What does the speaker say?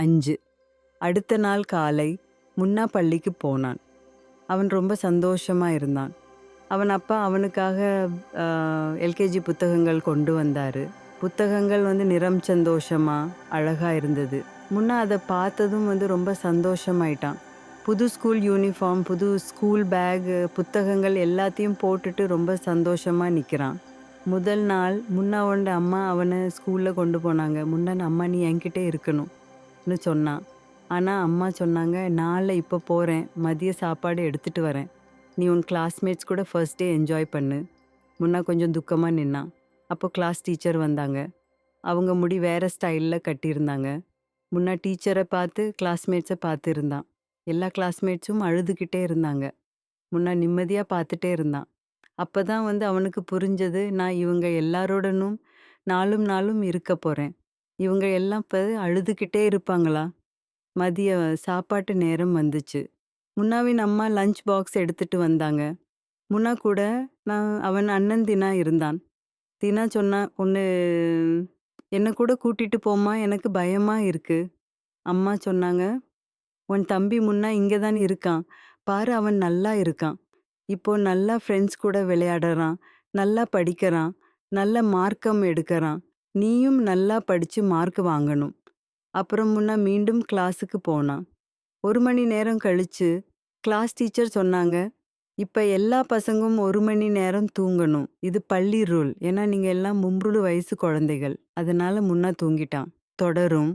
5. அடுத்த நாள் காலை முன்னா பள்ளிக்கு போனான். அவன் ரொம்ப சந்தோஷமா இருந்தான். அவன் அப்பா அவனுக்காக எல்கேஜி புத்தகங்கள் கொண்டு வந்தாரு. புத்தகங்கள் நிறம் சந்தோஷமா அழகா இருந்தது. முன்னா அதை பார்த்ததும் ரொம்ப சந்தோஷமாயிட்டான். புது ஸ்கூல் யூனிஃபார்ம், புது ஸ்கூல் பேக், புத்தகங்கள் எல்லாத்தையும் போட்டுட்டு ரொம்ப சந்தோஷமா நிற்கிறான். முதல் நாள் முன்னாவோட அம்மா அவனை ஸ்கூலில் கொண்டு போனாங்க. முன்னாடி அம்மா நீ என்கிட்ட இருக்கணும்னு சொன்னான். ஆனால் அம்மா சொன்னாங்க, நாளை இப்போ போகிறேன், மதிய சாப்பாடு எடுத்துகிட்டு வரேன், நீ உன் கிளாஸ்மேட்ஸ் கூட ஃபர்ஸ்ட் டே என்ஜாய் பண்ணு. முன்னா கொஞ்சம் துக்கமாக நின்னான். அப்போ கிளாஸ் டீச்சர் வந்தாங்க. அவங்க முடி வேறு ஸ்டைலில் கட்டியிருந்தாங்க. முன்னா டீச்சரை பார்த்து கிளாஸ்மேட்ஸை பார்த்து இருந்தான். எல்லா கிளாஸ்மேட்ஸும் அழுதுகிட்டே இருந்தாங்க. முன்னா நிம்மதியாக பார்த்துட்டே இருந்தான். அப்போ தான் அவனுக்கு புரிஞ்சது, நான் இவங்க எல்லாரோடனும் நாளும் நாளும் இருக்க போகிறேன். இவங்க எல்லாம் இப்போ அழுதுகிட்டே இருப்பாங்களா? மதிய சாப்பாட்டு நேரம் வந்துச்சு. முன்னாவின் அம்மா லஞ்ச் பாக்ஸ் எடுத்துட்டு வந்தாங்க. முன்னா கூட அவன் அண்ணன் தினா இருந்தான். தினா சொன்னா, ஒன்று என்னை கூட கூட்டிட்டு போமா, எனக்கு பயமா இருக்கு. அம்மா சொன்னாங்க, உன் தம்பி முன்னா இங்கே தான் இருக்கான், பாரு அவன் நல்லா இருக்கான். இப்போ நல்லா ஃப்ரெண்ட்ஸ் கூட விளையாடுறான், நல்லா படிக்கிறான், நல்ல மார்க்கம் எடுக்கிறான். நீயும் நல்லா படித்து மார்க் வாங்கணும். அப்புறம் முன்னா மீண்டும் கிளாஸுக்கு போனான். 1 மணி நேரம் கழிச்சு கிளாஸ் டீச்சர் சொன்னாங்க, இப்போ எல்லா பசங்களும் 1 மணி நேரம் தூங்கணும். இது பள்ளி ரூல். ஏன்னா நீங்கள் எல்லாம் 3 வயசு குழந்தைகள். அதனால முன்னா தூங்கிட்டான். தொடரும்.